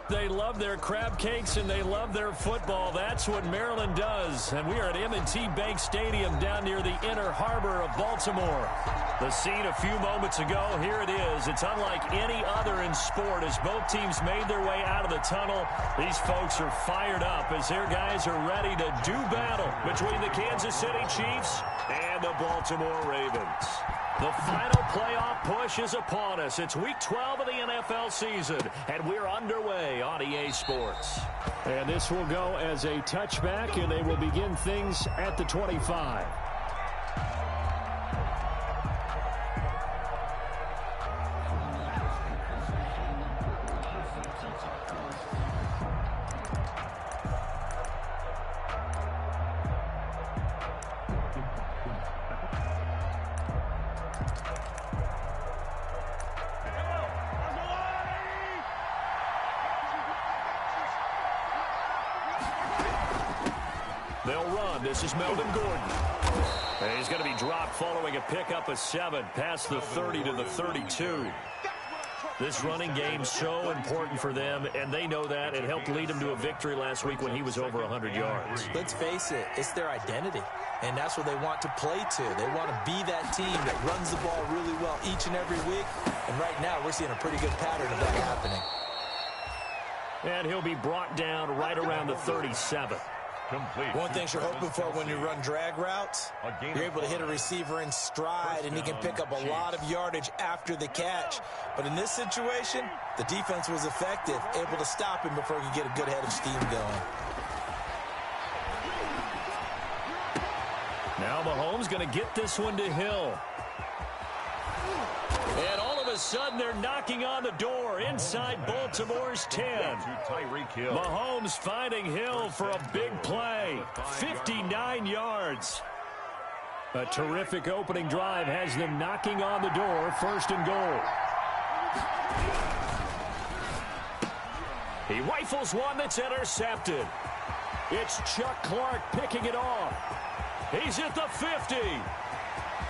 They love their crab cakes and they love their football. That's what Maryland does. And we are at M&T Bank Stadium down near the Inner Harbor of Baltimore. The scene a few moments ago, here it is. It's unlike any other in sport as both teams made their way out of the tunnel. These folks are fired up as their guys are ready to do battle between the Kansas City Chiefs and the Baltimore Ravens. The final playoff push is upon us. It's week 12 of the NFL season, and we're underway on EA Sports. And this will go as a touchback, and they will begin things at the 25. They'll run. This is Melvin Gordon. And he's going to be dropped following a pickup of 7 past the 30 to the 32. This running game so important for them, and they know that. It helped lead them to a victory last week when he was over 100 yards. Let's face it, it's their identity, and that's what they want to play to. They want to be that team that runs the ball really well each and every week, and right now we're seeing a pretty good pattern of that happening. And he'll be brought down right around the 37. Complete. One thing you're hoping for when you run drag routes, you're able to hit a receiver in stride, and he can pick up a lot of yardage after the catch. But in this situation, the defense was effective, able to stop him before he could get a good head of steam going. Now Mahomes going to get this one to Hill. And all of a sudden, they're knocking on the door inside Baltimore's 10. Mahomes finding Hill for a big play. 59 yards. A terrific opening drive has them knocking on the door, 1st and goal. He rifles one that's intercepted. It's Chuck Clark picking it off. He's at the 50,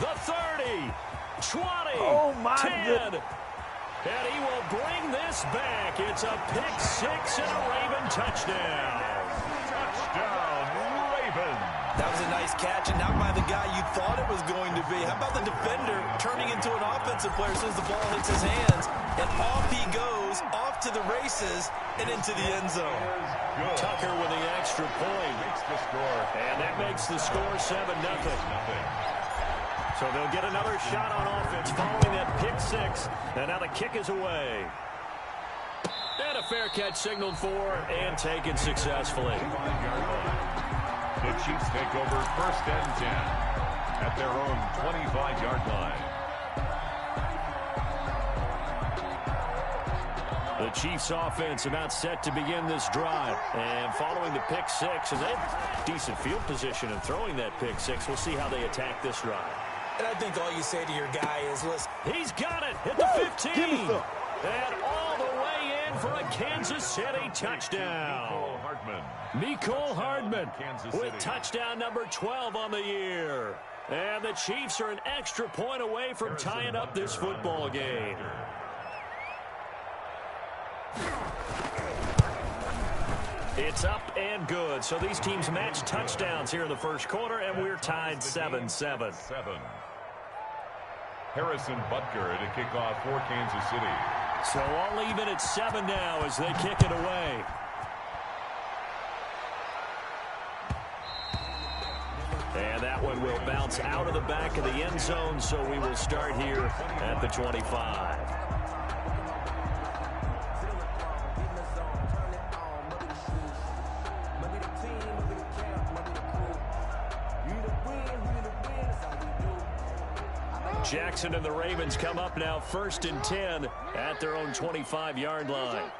the 30. 20, 10, and he will bring this back. It's a pick-6 and a Raven touchdown. Touchdown, Raven. That was a nice catch, and not by the guy you thought it was going to be. How about the defender turning into an offensive player as soon as the ball hits his hands, and off he goes, off to the races, and into the end zone. Tucker with the extra point. And that makes the score 7-0. So they'll get another shot on offense following that pick-6. And now the kick is away. And a fair catch signaled for and taken successfully. The Chiefs take over 1st and 10 at their own 25-yard line. The Chiefs offense about set to begin this drive. And following the pick-6, and they have decent field position in throwing that pick-6. We'll see how they attack this drive. And I think all you say to your guy is, listen. He's got it at the 15. And all the way in for a Kansas City touchdown. Mecole Hardman with touchdown number 12 on the year. And the Chiefs are an extra point away from tying up this football game. It's up and good. So these teams match touchdowns here in the first quarter, and we're tied 7-7. Harrison Butker to kick off for Kansas City. So all even at 7 now as they kick it away. And that one will bounce out of the back of the end zone, so we will start here at the 25. Jackson and the Ravens come up now 1st and 10 at their own 25-yard line.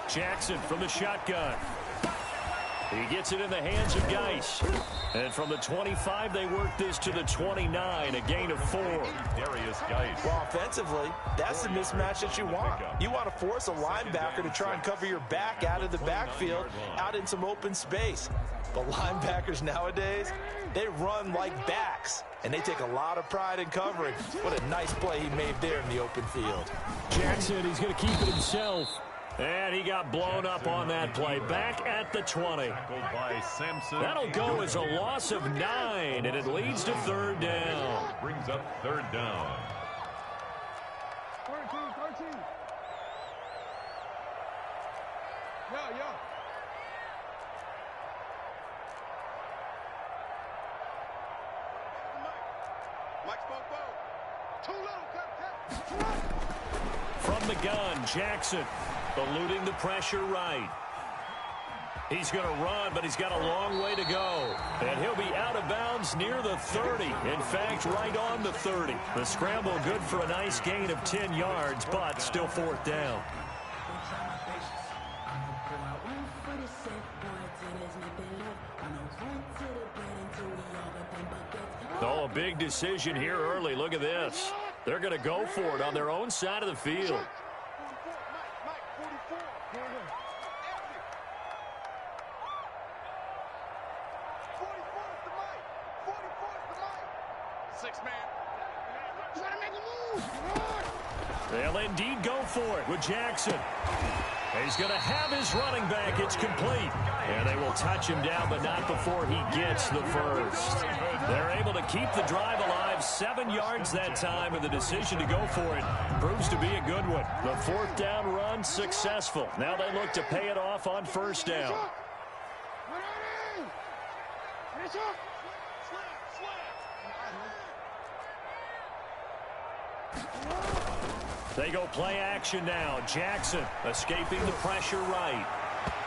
Jackson from the shotgun. He gets it in the hands of Geis. And from the 25, they work this to the 29, a gain of 4. Darius Geis. Well, offensively, that's the mismatch that you want. You want to force a linebacker to try and cover your back out of the backfield, out in some open space. But linebackers nowadays, they run like backs, and they take a lot of pride in covering. What a nice play he made there in the open field. Jackson, he's going to keep it himself. And he got blown up on that play. Back at the 20. That'll go as a loss of 9, and it leads to third down. Brings up third down. 13. Yo. From the gun, Jackson eluding the pressure right. He's going to run, but he's got a long way to go. And he'll be out of bounds near the 30. In fact, right on the 30. The scramble good for a nice gain of 10 yards, but still fourth down. Oh, a big decision here early. Look at this. They're going to go for it on their own side of the field. They'll indeed go for it with Jackson. He's going to have his running back. It's complete. And they will touch him down, but not before he gets the first. They're able to keep the drive alive. 7 yards that time, and the decision to go for it proves to be a good one. The fourth down run successful. Now they look to pay it off on first down. They go play action now. Jackson escaping the pressure right.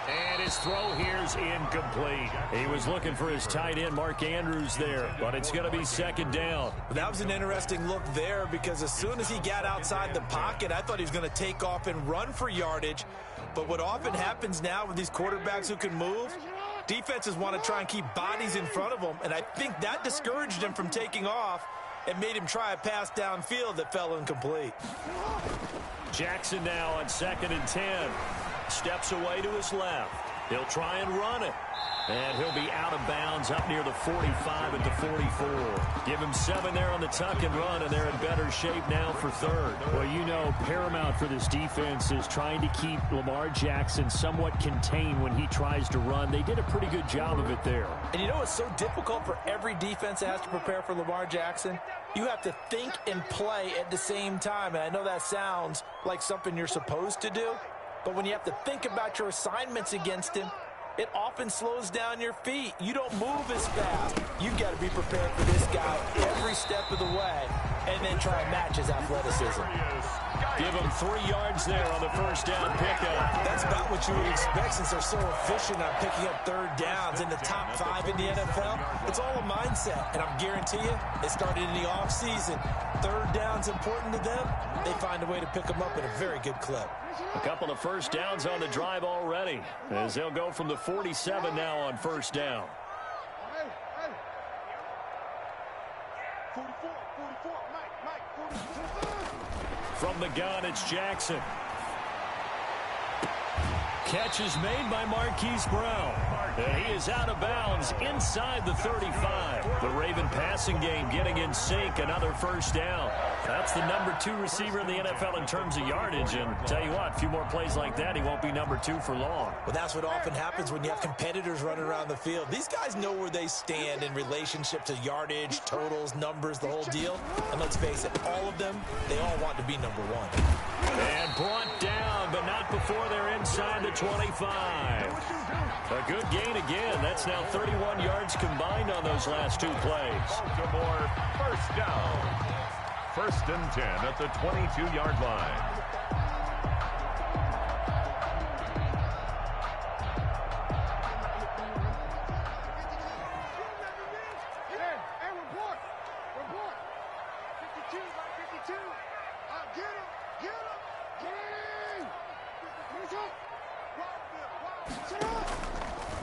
And his throw here's incomplete. He was looking for his tight end, Mark Andrews, there, but it's going to be second down. That was an interesting look there because as soon as he got outside the pocket, I thought he was going to take off and run for yardage. But what often happens now with these quarterbacks who can move, defenses want to try and keep bodies in front of them, and I think that discouraged him from taking off and made him try a pass downfield that fell incomplete. Jackson now on 2nd and 10. Steps away to his left. He'll try and run it. And he'll be out of bounds up near the 45 at the 44. Give him 7 there on the tuck and run, and they're in better shape now for third. Well, you know, paramount for this defense is trying to keep Lamar Jackson somewhat contained when he tries to run. They did a pretty good job of it there. And you know what's so difficult for every defense that has to prepare for Lamar Jackson? You have to think and play at the same time. And I know that sounds like something you're supposed to do, but when you have to think about your assignments against him, it often slows down your feet. You don't move as fast. You've got to be prepared for this guy every step of the way and then try and match his athleticism. Give him 3 yards there on the first down pickup. That's about what you would expect since they're so efficient on picking up third downs in the top 5 in the NFL. It's all a mindset, and I'm guarantee you, it started in the offseason. Third down's important to them. They find a way to pick them up at a very good clip. A couple of first downs on the drive already, as they'll go from the 47 now on first down. 44, Mike, 44. From the gun, it's Jackson. Catch is made by Marquise Brown. And he is out of bounds inside the 35. The Raven passing game getting in sync. Another first down. That's the number 2 receiver in the NFL in terms of yardage. And tell you what, a few more plays like that, he won't be number 2 for long. Well, that's what often happens when you have competitors running around the field. These guys know where they stand in relationship to yardage, totals, numbers, the whole deal. And let's face it, all of them, they all want to be number 1. And brought down, but not before they're inside the 25. A good gain again. That's now 31 yards combined on those last 2 plays. Baltimore first down. 1st and 10 at the 22-yard line.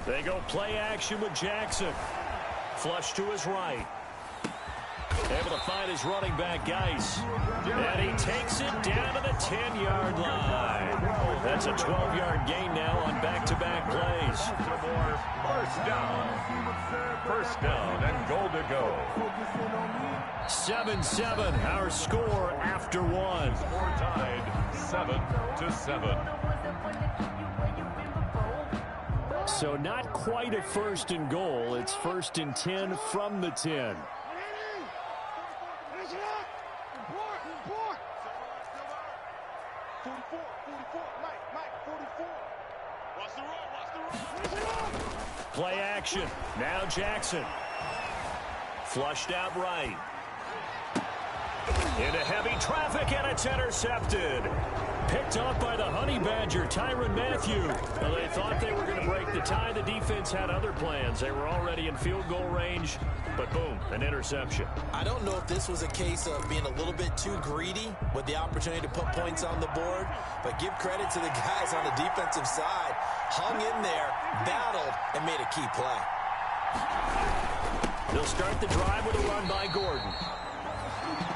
They go play action with Jackson. Flush to his right. Able to find his running back, Geis. And he takes it down to the 10-yard line. That's a 12-yard gain now on back-to-back plays. First down and goal to go. 7-7, our score after one. Score tied 7-7. So not quite a first and goal. It's first and 10 from the 10. Play action. Now Jackson. Flushed out right. Into heavy traffic, and it's intercepted. Picked off by the Honey Badger, Tyrann Mathieu. Well, they thought they were going to break the tie. The defense had other plans. They were already in field goal range, but boom, an interception. I don't know if this was a case of being a little bit too greedy with the opportunity to put points on the board, but give credit to the guys on the defensive side. Hung in there, battled, and made a key play. They'll start the drive with a run by Gordon.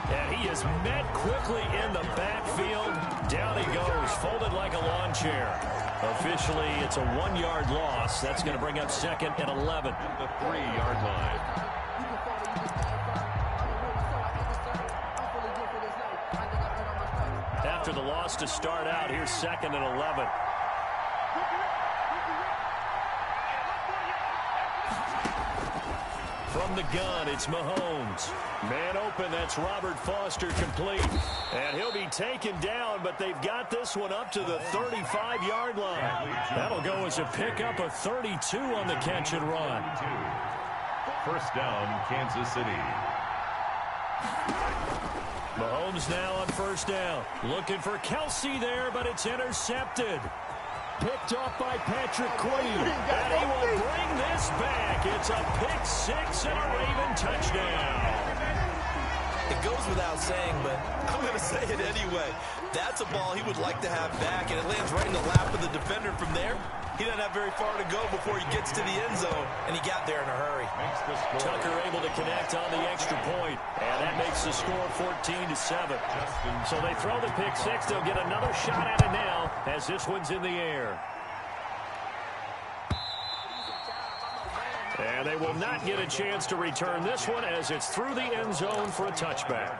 And he is met quickly in the backfield. Down he goes, folded like a lawn chair. Officially, it's a 1-yard loss. That's going to bring up second and 11. The 3-yard line. After the loss to start out, here's second and 11. From the gun, it's Mahomes. Man open, that's Robert Foster complete. And he'll be taken down, but they've got this one up to the 35-yard line. That'll go as a pickup of 32 on the catch and run. First down, Kansas City. Mahomes now on first down. Looking for Kelsey there, but it's intercepted. Picked off by Patrick Queen. And he will bring this back. It's a pick six and a Raven touchdown. It goes without saying, but I'm going to say it anyway. That's a ball he would like to have back, and it lands right in the lap of the defender from there. He doesn't have very far to go before he gets to the end zone, and he got there in a hurry. Tucker able to connect on the extra point, and that makes the score 14-7. So they throw the pick six. They'll get another shot at it now as this one's in the air. And they will not get a chance to return this one as it's through the end zone for a touchback.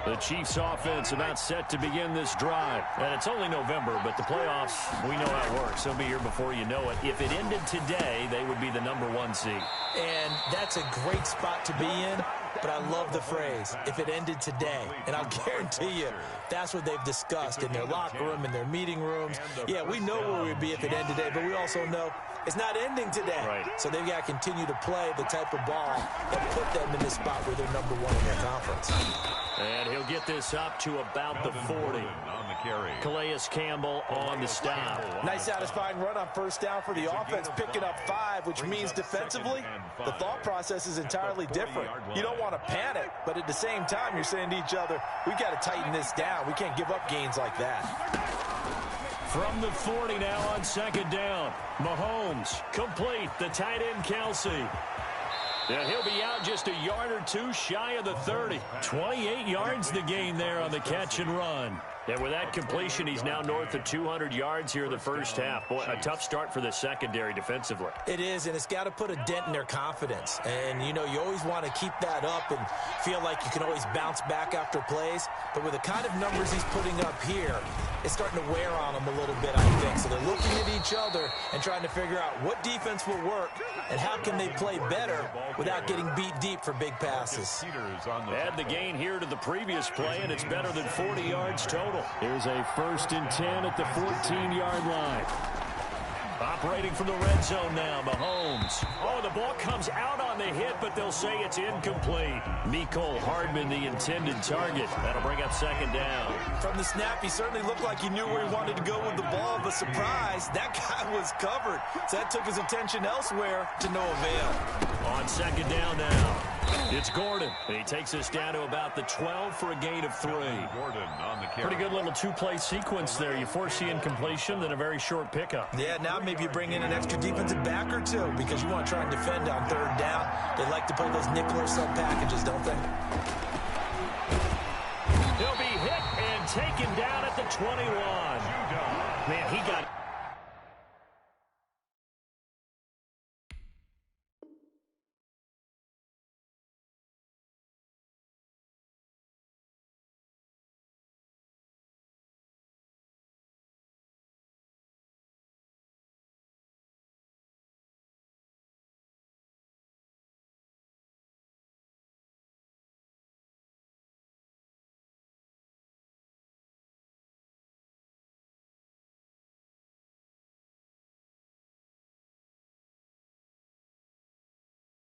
The Chiefs offense about set to begin this drive. And it's only November, but the playoffs, we know how it works. They'll be here before you know it. If it ended today, they would be the #1 seed. And that's a great spot to be in, but I love the phrase, if it ended today. And I'll guarantee you, that's what they've discussed in their locker room, in their meeting rooms. Yeah, we know where we'd be if it ended today, but we also know it's not ending today. Right. So they've got to continue to play the type of ball that put them in this spot where they're #1 in their conference. And he'll get this up to about the 40. On the carry. Calais Campbell on the stop. Nice satisfying run on first down for the offense, picking up 5, which means defensively, the thought process is entirely different. You don't want to panic, but at the same time, you're saying to each other, we've got to tighten this down. We can't give up gains like that. From the 40 now on second down. Mahomes complete, the tight end Kelsey. And he'll be out just a yard or two shy of the 30. 28 yards the gain there on the catch and run. And with that completion, he's now north of 200 yards here in the first half. Boy, a tough start for the secondary defensively. It is, and it's got to put a dent in their confidence. And, you know, you always want to keep that up and feel like you can always bounce back after plays. But with the kind of numbers he's putting up here, it's starting to wear on them a little bit, I think. So they're looking at each other and trying to figure out what defense will work and how can they play better without getting beat deep for big passes. Add the gain here to the previous play, and it's better than 40 yards total. Here's a first and 10 at the 14-yard line. Operating from the red zone now, Mahomes. Oh, the ball comes out on the hit, but they'll say it's incomplete. Mecole Hardman, the intended target. That'll bring up second down. From the snap, he certainly looked like he knew where he wanted to go with the ball, but surprise, that guy was covered. So that took his attention elsewhere to no avail. On second down now. It's Gordon, and he takes us down to about the 12 for a gain of 3. Gordon on the carry. Pretty good little two-play sequence there. You force the incompletion, then a very short pickup. Yeah, now maybe you bring in an extra defensive back or two because you want to try and defend on 3rd down. They like to play those nickel or sub packages, don't they? He'll be hit and taken down at the 21. Man, he got...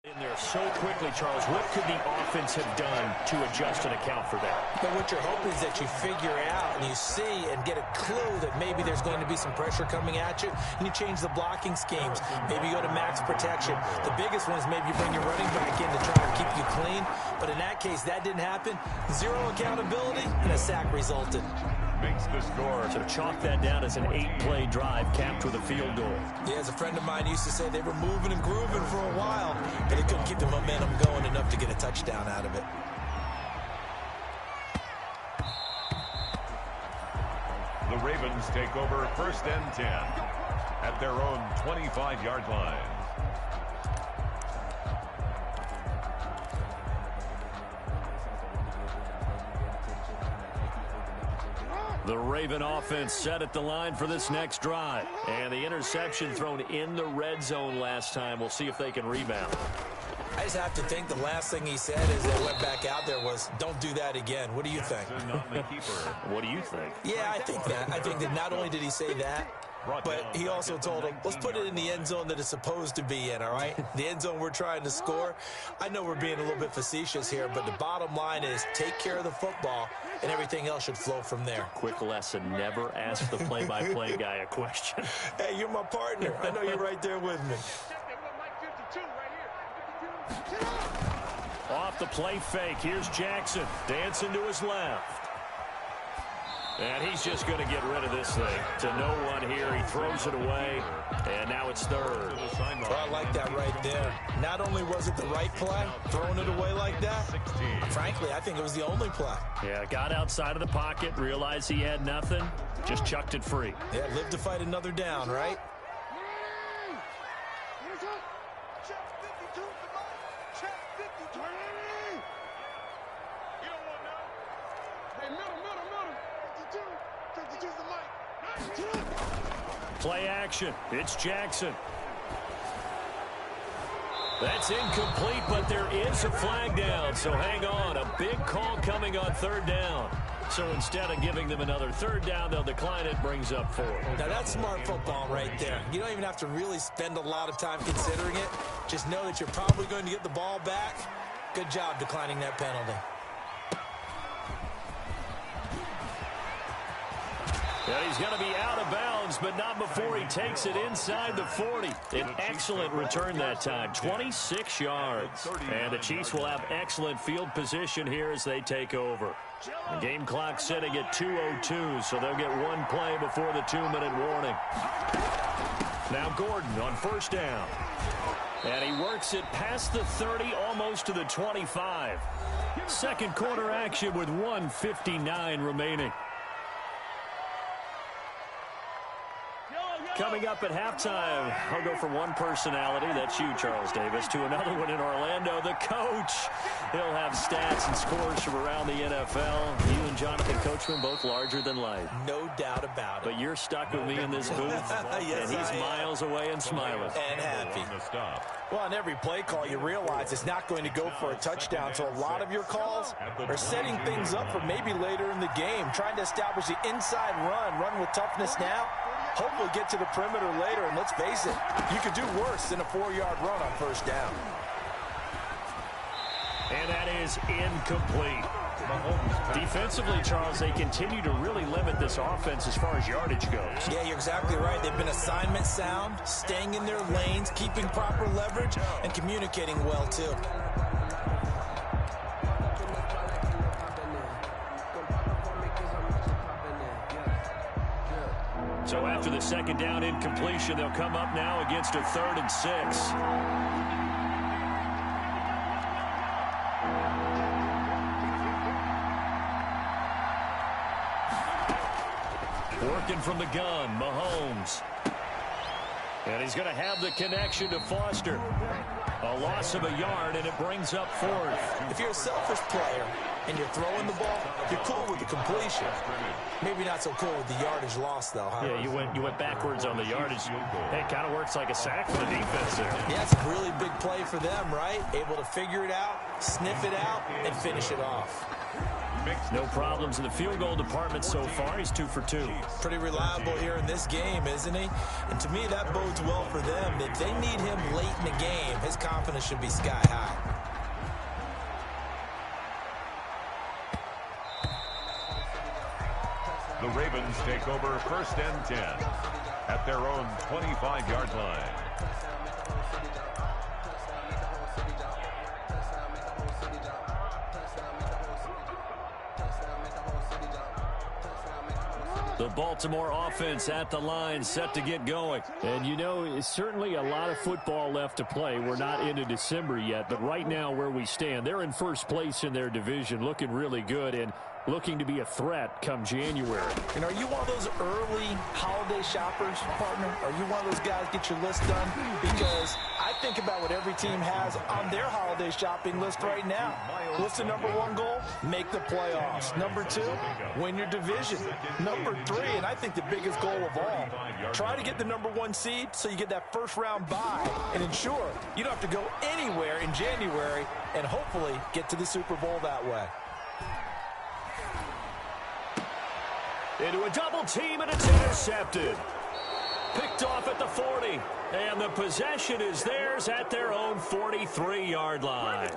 in there so quickly, Charles. What could the offense have done to adjust and account for that? But what you're hoping is that you figure out and you see and get a clue that maybe there's going to be some pressure coming at you, and you change the blocking schemes. Maybe you go to max protection. The biggest one is maybe you bring your running back in to try and keep you clean. But in that case, that didn't happen. 0 accountability, and a sack resulted. Makes the score. So chalk that down as an 8-play drive capped with a field goal. Yeah, as a friend of mine used to say, they were moving and grooving for a while, but they couldn't keep the momentum going enough to get a touchdown out of it. The Ravens take over 1st and 10 at their own 25-yard line. The Raven offense set at the line for this next drive. And the interception thrown in the red zone last time. We'll see if they can rebound. I just have to think the last thing he said as they went back out there was, don't do that again. What do you think? What do you think? Yeah, I think that. I think that not only did he say that, but he also told him, let's put it in the end zone that it's supposed to be in, all right? The end zone we're trying to score. I know we're being a little bit facetious here, but the bottom line is take care of the football, and everything else should flow from there. Quick lesson, never ask the play-by-play guy a question. Hey, you're my partner. I know you're right there with me. Off the play fake, here's Jackson, dancing to his left. And he's just going to get rid of this thing. To no one here, he throws it away, and now it's 3rd. Well, I like that right there. Not only was it the right play, throwing it away like that, frankly, I think it was the only play. Yeah, got outside of the pocket, realized he had nothing, just chucked it free. Yeah, live to fight another down, right? Play action. It's Jackson. That's incomplete, but there is a flag down, so hang on. A big call coming on 3rd down. So instead of giving them another 3rd down, they'll decline it, brings up 4. Now, that's smart football right there. You don't even have to really spend a lot of time considering it. Just know that you're probably going to get the ball back. Good job declining that penalty. Yeah, he's going to be out of bounds, but not before he takes it inside the 40. An excellent return that time, 26 yards. And the Chiefs will have excellent field position here as they take over. The game clock sitting at 2:02, so they'll get one play before the 2-minute warning. Now Gordon on 1st down. And he works it past the 30, almost to the 25. Second quarter action with 1:59 remaining. Coming up at halftime, I'll go from one personality, that's you, Charles Davis, to another one in Orlando, the coach. He'll have stats and scores from around the NFL. You and Jonathan Coachman, both larger than life. No doubt about it. But you're stuck with me in this booth, yes, and he's miles away and smiling. And happy. Well, on every play call, you realize it's not going to go for a touchdown, so a lot of your calls are setting things up for maybe later in the game, trying to establish the inside run with toughness now. Hopefully get to the perimeter later, and let's face it, you could do worse than a 4-yard run on 1st down. And that is incomplete. Defensively, Charles, they continue to really limit this offense as far as yardage goes. Yeah, you're exactly right. They've been assignment sound, staying in their lanes, keeping proper leverage, and communicating well, too. So after the second down incompletion, they'll come up now against a 3rd and 6. Working from the gun, Mahomes. And he's going to have the connection to Foster. A loss of a yard, and it brings up 4th. If you're a selfish player and you're throwing the ball, you're cool with the completion. Maybe not so cool with the yardage loss, though, huh? Yeah, you went backwards on the yardage. It kind of works like a sack for the defense there. Yeah, it's a really big play for them, right? Able to figure it out, sniff it out, and finish it off. No problems in the field goal department so far. He's 2 for 2. Pretty reliable here in this game, isn't he? And to me, that bodes well for them. If they need him late in the game, his confidence should be sky high. The Ravens take over 1st and 10 at their own 25-yard line. The Baltimore offense at the line, set to get going. And you know, it's certainly a lot of football left to play. We're not into December yet, but right now where we stand, they're in 1st place in their division, looking really good and looking to be a threat come January. And are you one of those early holiday shoppers, partner? Are you one of those guys get your list done? Because I think about what every team has on their holiday shopping list right now. What's the #1 goal? Make the playoffs. #2, win your division. #3, and I think the biggest goal of all, try to get the #1 seed so you get that first-round bye and ensure you don't have to go anywhere in January and hopefully get to the Super Bowl that way. Into a double team, and it's intercepted. Picked off at the 40. And the possession is theirs at their own 43-yard line.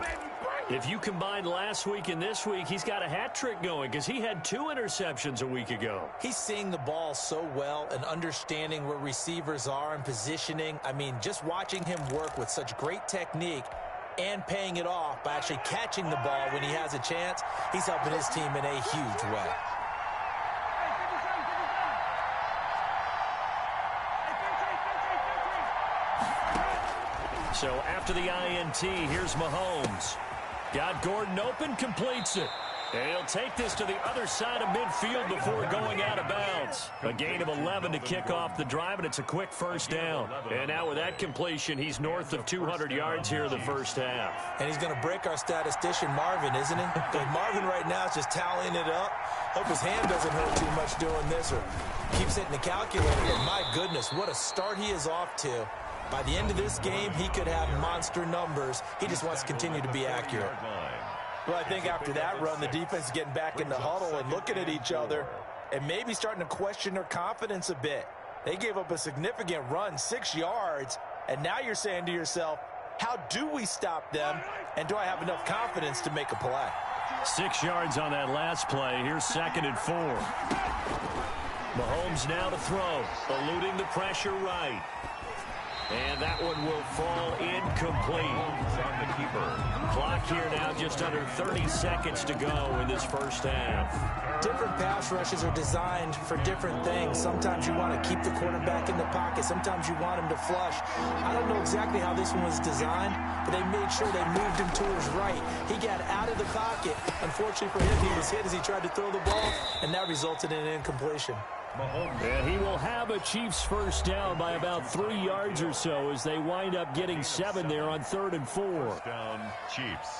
If you combine last week and this week, he's got a hat trick going because he had 2 interceptions a week ago. He's seeing the ball so well and understanding where receivers are and positioning. I mean, just watching him work with such great technique and paying it off by actually catching the ball when he has a chance, he's helping his team in a huge way. So after the INT, here's Mahomes. Got Gordon open, completes it. And he'll take this to the other side of midfield before going out of bounds. A gain of 11 to kick off the drive, and it's a quick first down. And now with that completion, he's north of 200 yards here in the first half. And he's going to break our statistician, Marvin, isn't he? Because Marvin right now is just tallying it up. Hope his hand doesn't hurt too much doing this or keeps hitting the calculator. But my goodness, what a start he is off to. By the end of this game, he could have monster numbers. He just wants to continue to be accurate. Well, I think after that run, the defense is getting back in the huddle and looking at each other and maybe starting to question their confidence a bit. They gave up a significant run, 6 yards, and now you're saying to yourself, how do we stop them, and do I have enough confidence to make a play? 6 yards on that last play. Here's 2nd and 4. Mahomes now to throw, eluding the pressure right. And that one will fall incomplete. On the keeper. Clock here now just under 30 seconds to go in this first half. Different pass rushes are designed for different things. Sometimes you want to keep the quarterback in the pocket. Sometimes you want him to flush. I don't know exactly how this one was designed, but they made sure they moved him to his right. He got out of the pocket. Unfortunately for him, he was hit as he tried to throw the ball, and that resulted in an incompletion. And he will have a Chiefs first down by about 3 yards or so as they wind up getting 7 there on 3rd and 4. First down, Chiefs.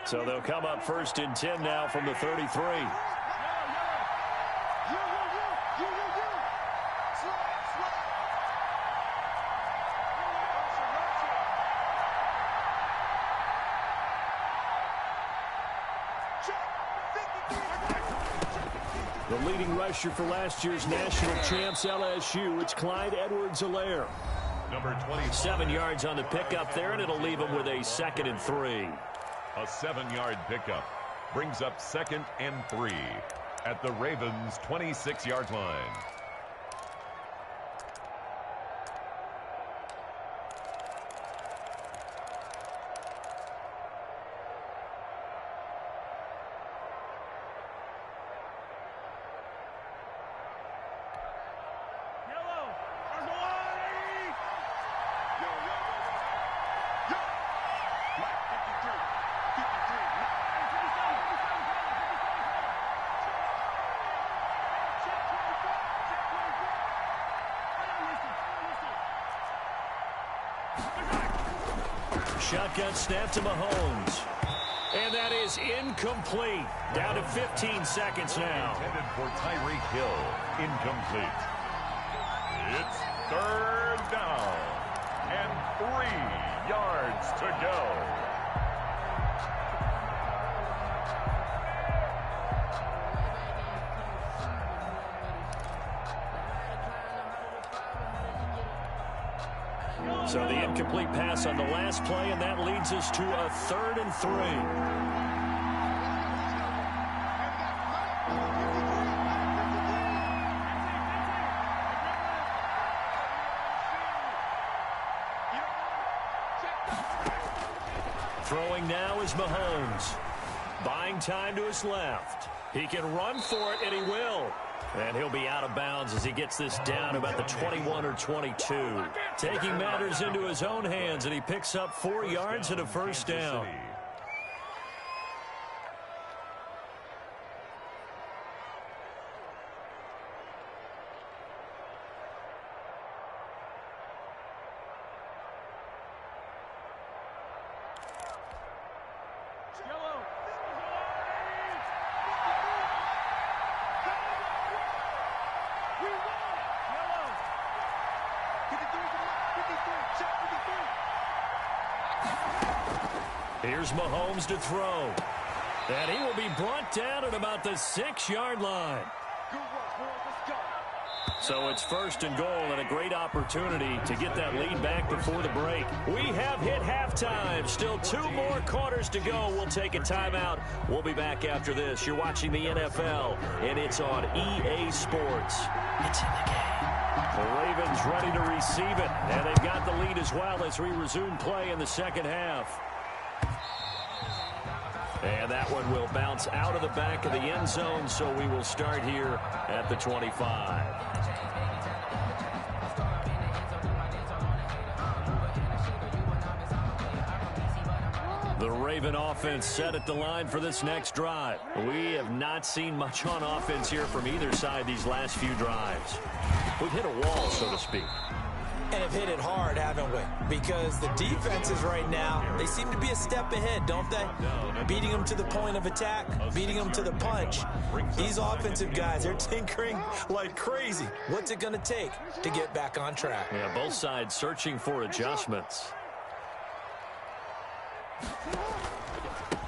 So they'll come up 1st and 10 now from the 33. The leading rusher for last year's national champs, LSU, it's Clyde Edwards-Helaire. Number 25. 7 yards on the pickup there, and it'll leave him with a 2nd and 3. A 7-yard pickup brings up 2nd and 3 at the Ravens' 26-yard line. Shotgun snap to Mahomes. And that is incomplete. Down to 15 seconds now. Intended for Tyreek Hill. Incomplete. It's third down. And 3 yards to go. So the incomplete pass on the last play, and that leads us to a 3rd and 3. Throwing now is Mahomes. Buying time to his left. He can run for it, and he will. And he'll be out of bounds as he gets this down about the 21 or 22. Taking matters into his own hands, and he picks up 4 yards and a first down. Here's Mahomes to throw. And he will be brought down at about the 6-yard line. So it's 1st and goal, and a great opportunity to get that lead back before the break. We have hit halftime. Still 2 more quarters to go. We'll take a timeout. We'll be back after this. You're watching the NFL, and it's on EA Sports. It's in the game. The Ravens ready to receive it, and they've got the lead as well as we resume play in the second half. And that one will bounce out of the back of the end zone, so we will start here at the 25. The Raven offense set at the line for this next drive. We have not seen much on offense here from either side these last few drives. We've hit a wall, so to speak. And have hit it hard, haven't we? Because the defenses right now, they seem to be a step ahead, don't they? Beating them to the point of attack, beating them to the punch. These offensive guys, they're tinkering like crazy. What's it going to take to get back on track? Yeah, both sides searching for adjustments.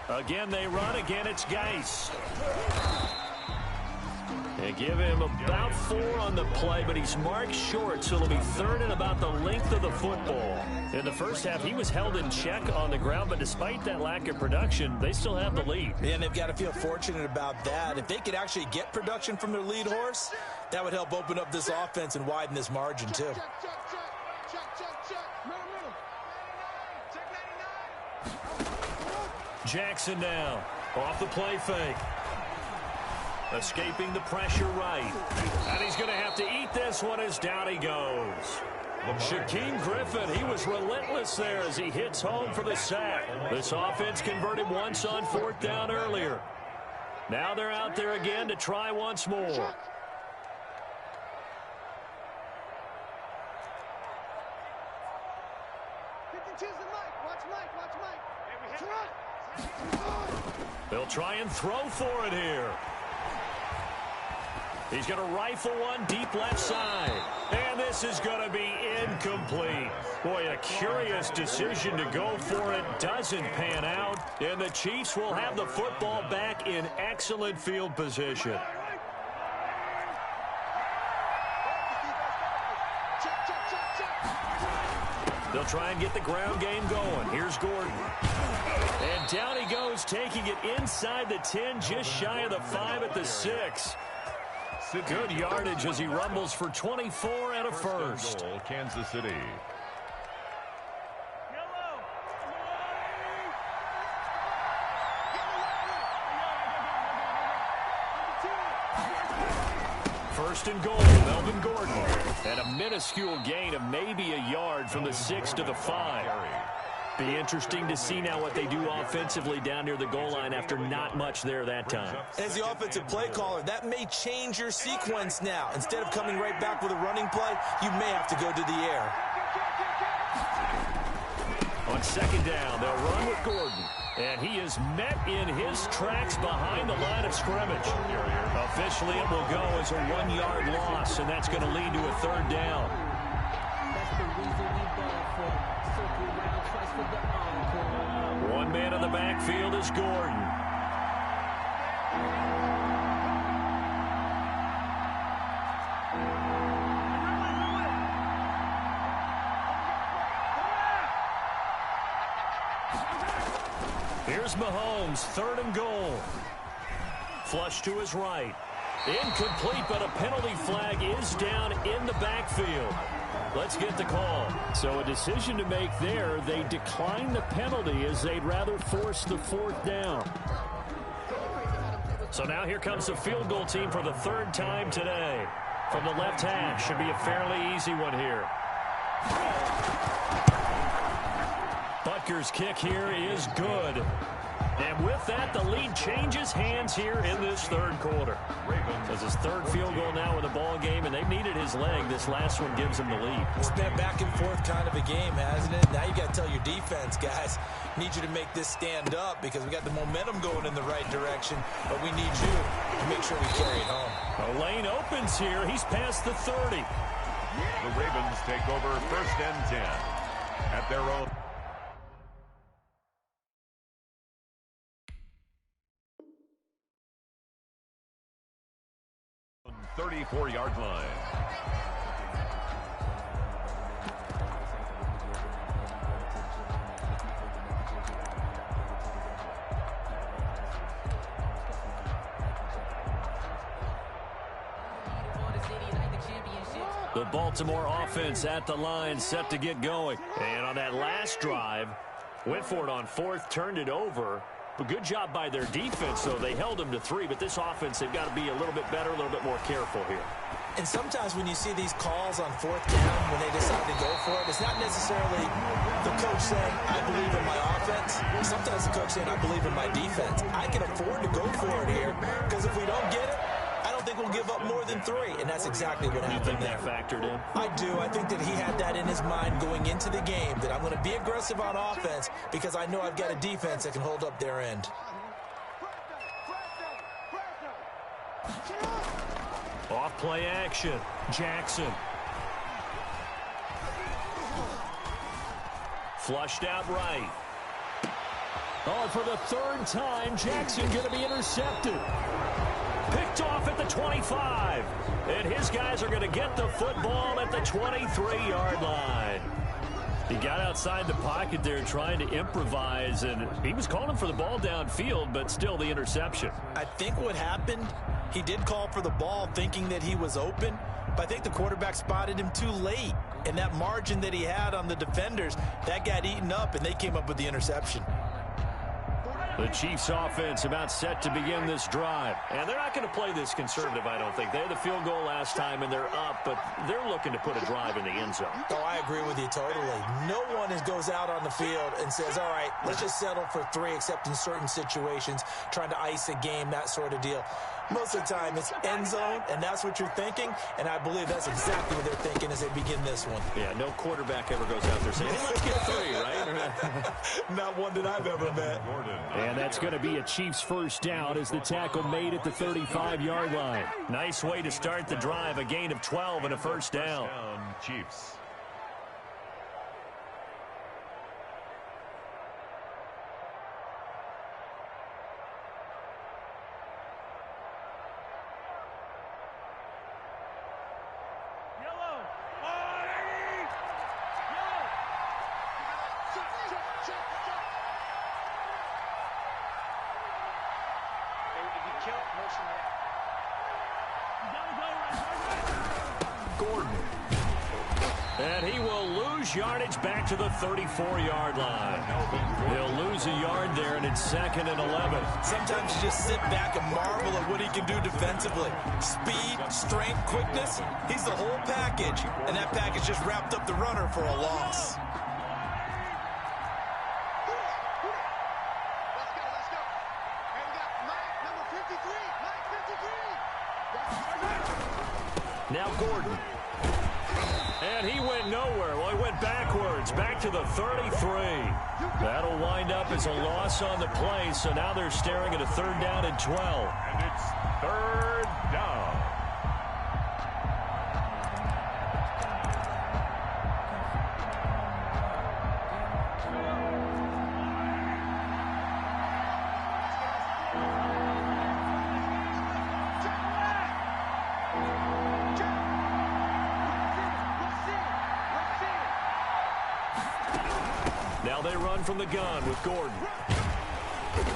Again, they run. Again, it's Geis. They give him about 4 on the play, but he's marked short, so it'll be 3rd and about the length of the football. In the first half, he was held in check on the ground, but despite that lack of production, they still have the lead. Yeah, and they've got to feel fortunate about that. If they could actually get production from their lead horse, that would help open up this offense and widen this margin, too. Jackson now, off the play fake. Escaping the pressure right. And he's going to have to eat this one as down he goes. Shaquem Griffin, he was relentless there as he hits home for the sack. This offense converted once on 4th down earlier. Now they're out there again to try once more. They'll try and throw for it here. He's going to rifle one deep left side. And this is going to be incomplete. Boy, a curious decision to go for it. Doesn't pan out. And the Chiefs will have the football back in excellent field position. They'll try and get the ground game going. Here's Gordon. And down he goes, taking it inside the 10, just shy of the 5 at the 6. Good yardage as he rumbles for 24 and a first. Goal, Kansas City. First and goal, Melvin Gordon. And a minuscule gain of maybe a yard from the 6 to the 5. Be interesting to see now what they do offensively down near the goal line after not much there that time. As the offensive play caller, that may change your sequence now. Instead of coming right back with a running play, you may have to go to the air. On second down, they'll run with Gordon. And he is met in his tracks behind the line of scrimmage. Officially, it will go as a 1-yard loss, and that's going to lead to a third down. That's the reason we ball for. Circle round twice for the encore. One man in the backfield is Gordon. Here's Mahomes, 3rd and goal. Flush to his right. Incomplete, but a penalty flag is down in the backfield. Let's get the call. So a decision to make there. They decline the penalty as they'd rather force the 4th down. So now here comes the field goal team for the 3rd time today. From the left hash, should be a fairly easy one here. Butker's kick here is good. And with that, the lead changes hands here in this 3rd quarter. It's his 3rd field goal now in the ball game, and they've needed his leg. This last one gives him the lead. It's been a back and forth kind of a game, hasn't it? Now you got to tell your defense, guys, need you to make this stand up because we got the momentum going in the right direction, but we need you to make sure we carry it home. The lane opens here. He's past the 30. The Ravens take over 1st and 10 at their own. 34-yard line. The Baltimore offense at the line, set to get going. And on that last drive, went for it on 4th, turned it over. But good job by their defense, though. They held them to 3, but this offense, they've got to be a little bit better, a little bit more careful here. And sometimes when you see these calls on 4th down, when they decide to go for it, it's not necessarily the coach saying, I believe in my offense. Sometimes the coach saying, I believe in my defense. I can afford to go for it here, because if we don't get it, I don't think we'll give up more than 3, and that's exactly what happened. You think that factored in? I do. I think that he had that in his mind going into the game, that I'm going to be aggressive on offense because I know I've got a defense that can hold up their end. Off play action. Jackson. Flushed out right. Oh, for the 3rd time, Jackson going to be intercepted. Picked off at the 25. And his guys are going to get the football at the 23-yard line. He got outside the pocket there trying to improvise, and he was calling for the ball downfield, but still the interception. I think what happened, he did call for the ball thinking that he was open, but I think the quarterback spotted him too late. And that margin that he had on the defenders, that got eaten up, and they came up with the interception. The Chiefs offense about set to begin this drive. And they're not going to play this conservative, I don't think. They had the field goal last time, and they're up, but they're looking to put a drive in the end zone. Oh, I agree with you totally. No one goes out on the field and says, all right, let's just settle for 3, except in certain situations, trying to ice a game, that sort of deal. Most of the time, it's end zone, and that's what you're thinking, and I believe that's exactly what they're thinking as they begin this one. Yeah, no quarterback ever goes out there saying, hey, let's get 3, right? Not one that I've ever met. And that's going to be a Chiefs 1st down as the tackle made at the 35-yard line. Nice way to start the drive, a gain of 12 and a 1st down. Chiefs. Gordon. And he will lose yardage back to the 34-yard line. He'll lose a yard there, and it's 2nd and 11. Sometimes you just sit back and marvel at what he can do defensively. Speed, strength, quickness, he's the whole package. And that package just wrapped up the runner for a loss. Now Gordon. And he went nowhere. Well, he went backwards, back to the 33. That'll wind up as a loss on the play, so now they're staring at a 3rd down and 12. And it's 3rd down. Now they run from the gun with Gordon.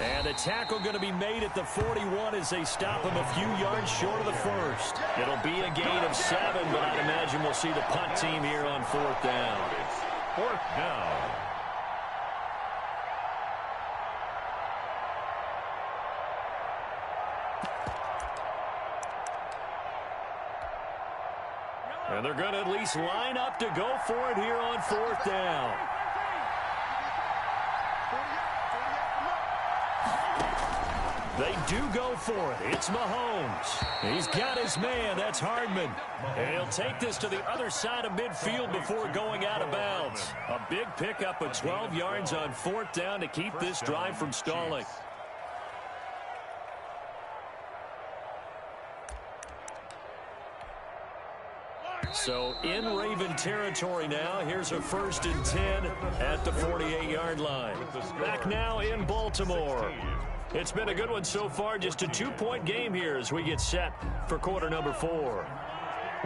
And a tackle going to be made at the 41 as they stop him a few yards short of the first. It'll be a gain of 7, but I'd imagine we'll see the punt team here on 4th down. It's 4th down. And they're going to at least line up to go for it here on 4th down. They do go for it. It's Mahomes. He's got his man. That's Hardman. And he'll take this to the other side of midfield before going out of bounds. A big pickup of 12 yards on 4th down to keep this drive from stalling. So in Raven territory now. Here's a 1st and 10 at the 48-yard line. Back now in Baltimore. It's been a good one so far. Just a 2-point game here as we get set for quarter number 4.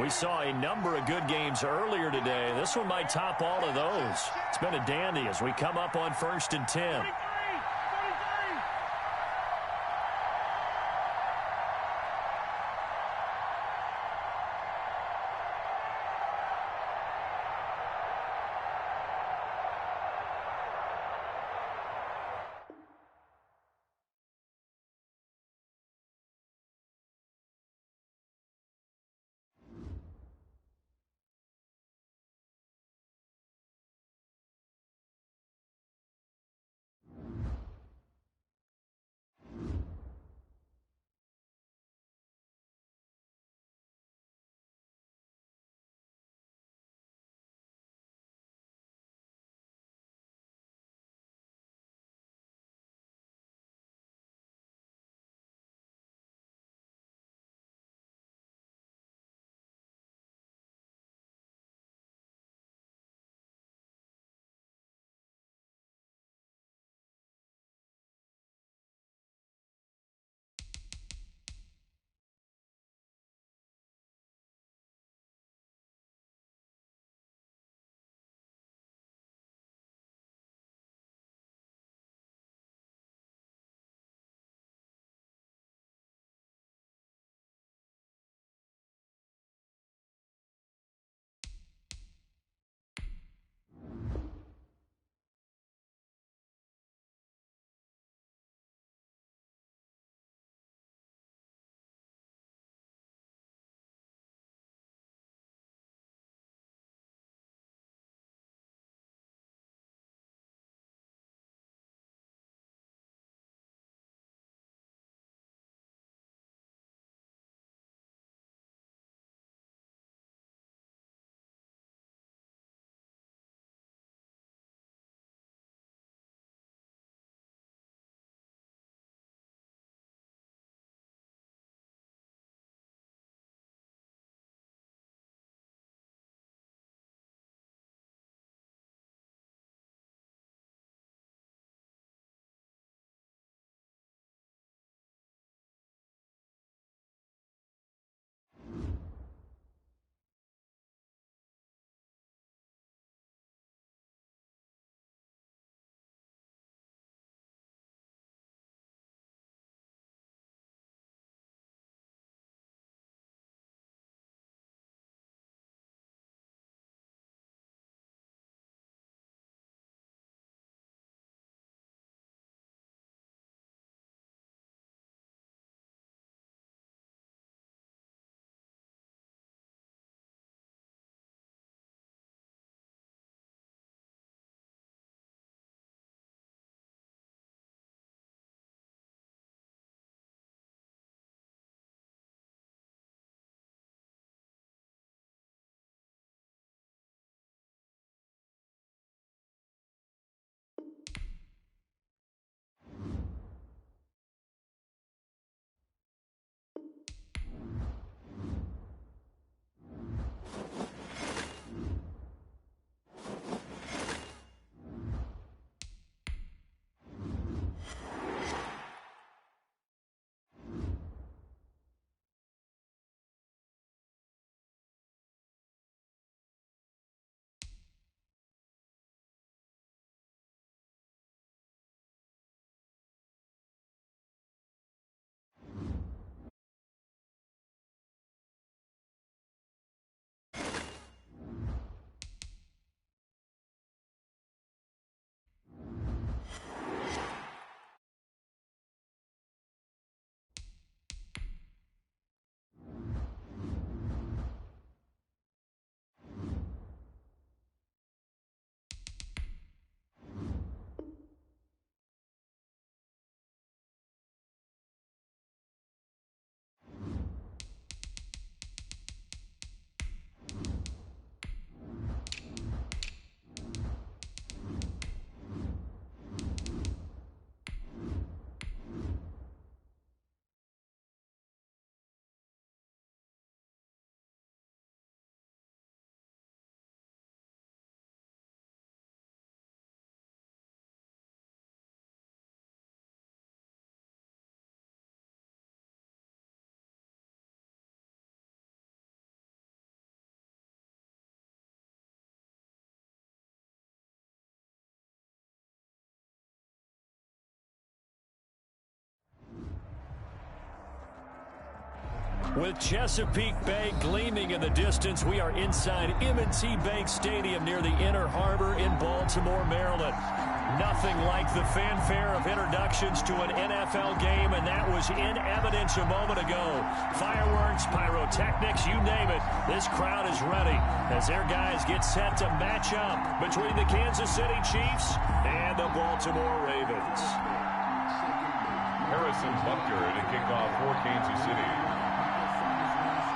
We saw a number of good games earlier today. This one might top all of those. It's been a dandy as we come up on 1st and 10. With Chesapeake Bay gleaming in the distance, we are inside M&T Bank Stadium near the Inner Harbor in Baltimore, Maryland. Nothing like the fanfare of introductions to an NFL game, and that was in evidence a moment ago. Fireworks, pyrotechnics, you name it. This crowd is ready as their guys get set to match up between the Kansas City Chiefs and the Baltimore Ravens. Harrison Butker to kick off for Kansas City.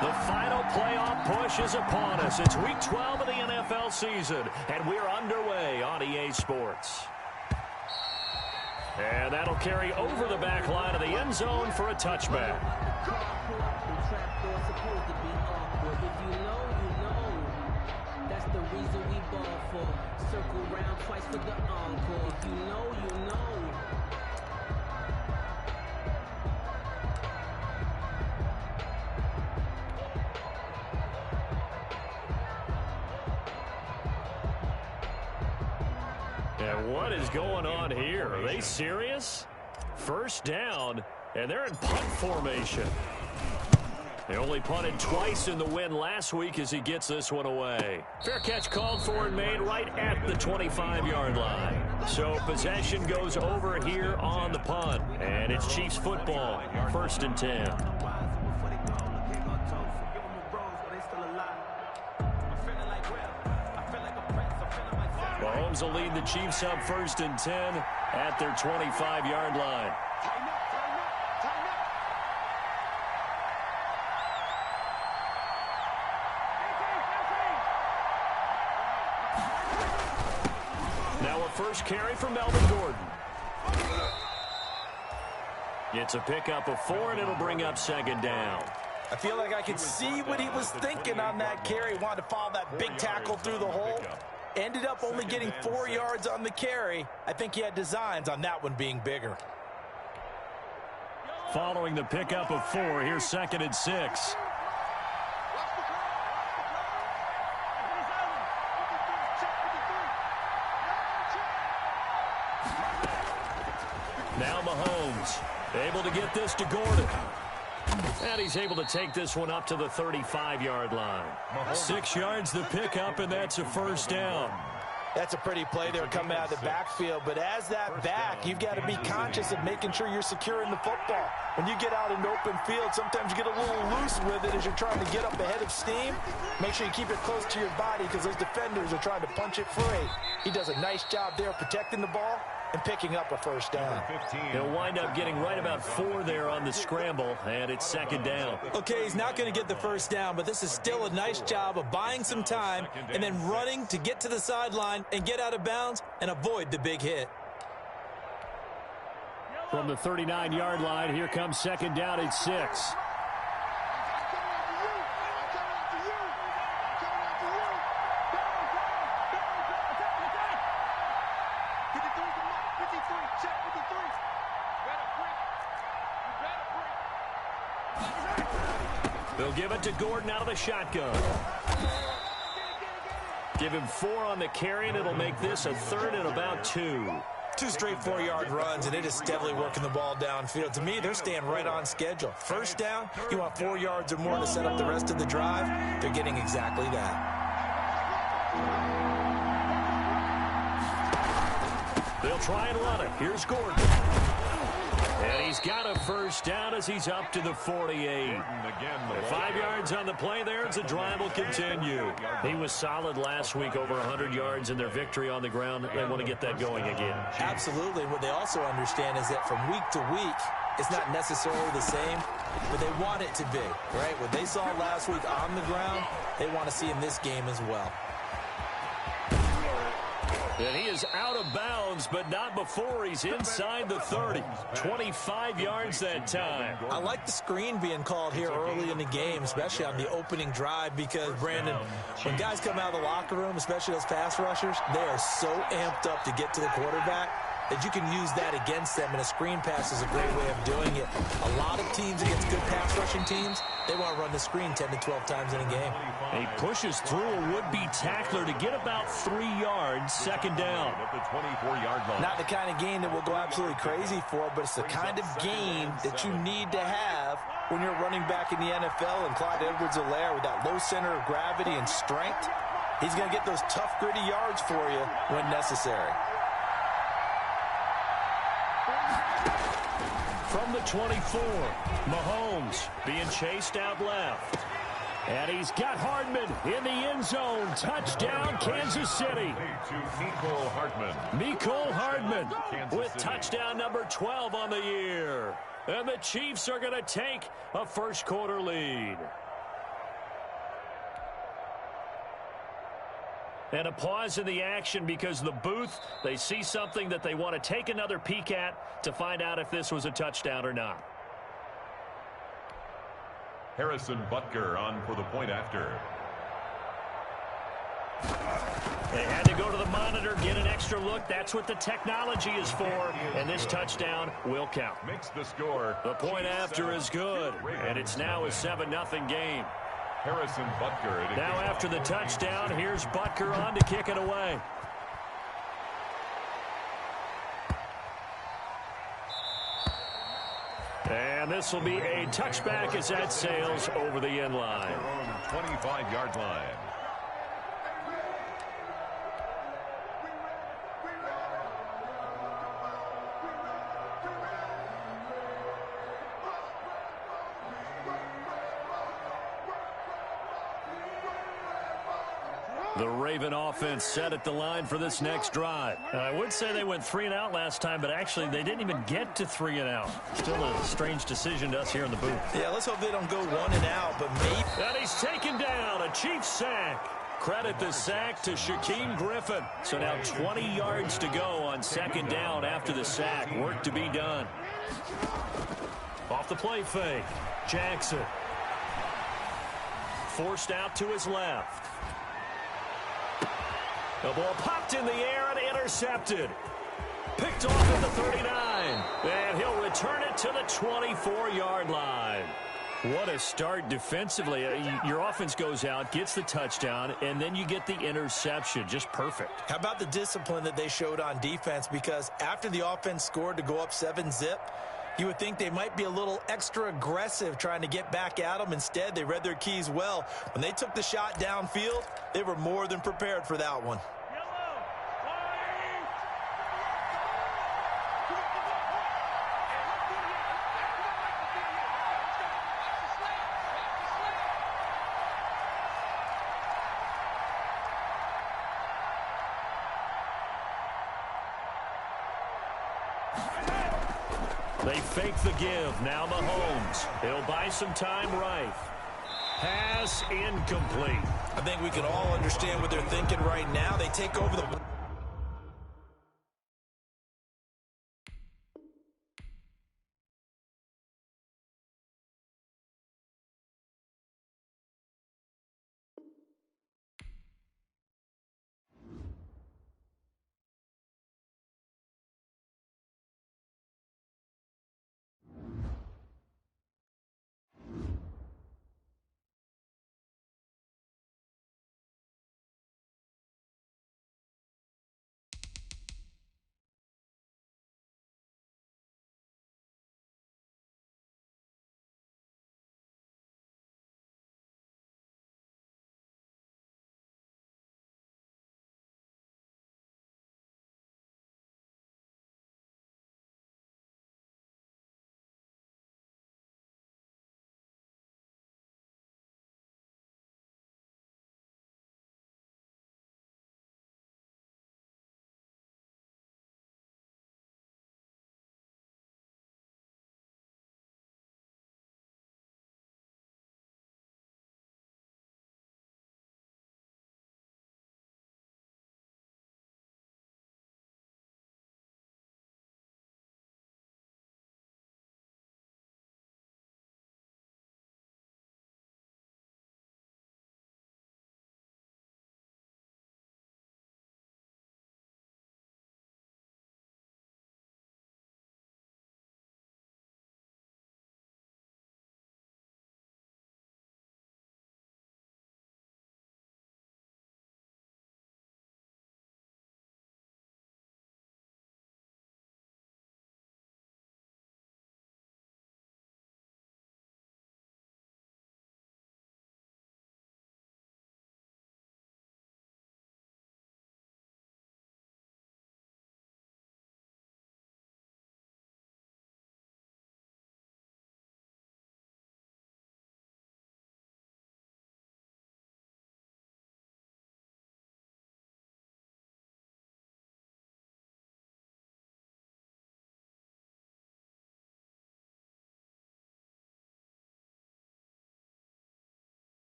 The final playoff push is upon us. It's Week 12 of the NFL season, and we're underway on EA Sports. And that'll carry over the back line of the end zone for a touchback. That's the reason we ball for. Circle round twice for the encore. If you know, you know. And what is going on here? Are they serious? First down, and they're in punt formation. They only punted twice in the win last week as he gets this one away. Fair catch called for and made right at the 25-yard line. So possession goes over here on the punt. And it's Chiefs football, 1st and 10. Mahomes will lead the Chiefs up 1st and 10 at their 25-yard line. Now a first carry for Melvin Gordon. It's a pickup of 4, and it'll bring up 2nd down. I feel like I could see what he was thinking on that carry. Wanted to follow that big tackle through the hole. Ended up only getting 4 yards on the carry. I think he had designs on that one being bigger. Following the pickup of 4, here's 2nd and 6. Now Mahomes able to get this to Gordon. And he's able to take this one up to the 35-yard line. 6 yards the pickup, and that's a 1st down. That's a pretty play there coming out of the backfield. But as that back, you've got to be conscious of making sure you're securing the football. When you get out in open field, sometimes you get a little loose with it as you're trying to get up ahead of steam. Make sure you keep it close to your body because those defenders are trying to punch it free. He does a nice job there protecting the ball and picking up a 1st down. He'll wind up getting right about 4 there on the scramble, and it's 2nd down. Okay, he's not going to get the 1st down, but this is still a nice job of buying some time and then running to get to the sideline and get out of bounds and avoid the big hit. From the 39-yard line, here comes 2nd down and 6. They'll give it to Gordon out of the shotgun. Give him 4 on the carry, and it'll make this a 3rd and about 2. 2 straight 4-yard runs, and it is steadily working the ball downfield. To me, they're staying right on schedule. 1st down, you want 4 yards or more to set up the rest of the drive. They're getting exactly that. They'll try and run it. Here's Gordon. And he's got a 1st down as he's up to the 48. 5 yards on the play there as the drive will continue. He was solid last week, over 100 yards in their victory on the ground. They want to get that going again. Absolutely. What they also understand is that from week to week, it's not necessarily the same, but they want it to be, right? What they saw last week on the ground, they want to see in this game as well. And he is out of bounds, but not before he's inside the 30. 25 yards that time. I like the screen being called here early in the game, especially on the opening drive, because, Brandon, when guys come out of the locker room, especially those pass rushers, they are so amped up to get to the quarterback that you can use that against them, and a screen pass is a great way of doing it. A lot of teams against good pass rushing teams, they want to run the screen 10 to 12 times in a game. He pushes through a would-be tackler to get about 3 yards, 2nd down. At the 24-yard line. Not the kind of game that we'll go absolutely crazy for, but it's the kind of game that you need to have when you're running back in the NFL, and Clyde Edwards-Helaire with that low center of gravity and strength, he's going to get those tough, gritty yards for you when necessary. From the 24, Mahomes being chased out left. And he's got Hardman in the end zone. Touchdown, Kansas City. Mecole Hardman with touchdown number 12 on the year. And the Chiefs are going to take a first quarter lead. And a pause in the action because the booth, they see something that they want to take another peek at to find out if this was a touchdown or not. Harrison Butker on for the point after. They had to go to the monitor, get an extra look. That's what the technology is for. And this touchdown will count. Makes the score. The point after is good. And it's now a 7-0 game. Harrison Butker. Now after the touchdown, here's Butker on to kick it away. And this will be a touchback as that sails over the end line. 25-yard line. The Raven offense set at the line for this next drive. I would say they went 3 and out last time, but actually they didn't even get to 3 and out. Still a strange decision to us here in the booth. Yeah, let's hope they don't go 1 and out, but maybe. And he's taken down. A Chiefs sack. Credit the sack to Shaquem Griffin. So now 20 yards to go on second down after the sack. Work to be done. Off the play fake. Jackson. Forced out to his left. The ball popped in the air and intercepted. Picked off at the 39. And he'll return it to the 24-yard line. What a start defensively. Your offense goes out, gets the touchdown, and then you get the interception. Just perfect. How about the discipline that they showed on defense? Because after the offense scored to go up 7-zip, you would think they might be a little extra aggressive trying to get back at them. Instead, they read their keys well. When they took the shot downfield, they were more than prepared for that one. They fake the give. Now Mahomes. He'll buy some time right. Pass incomplete. I think we can all understand what they're thinking right now. They take over the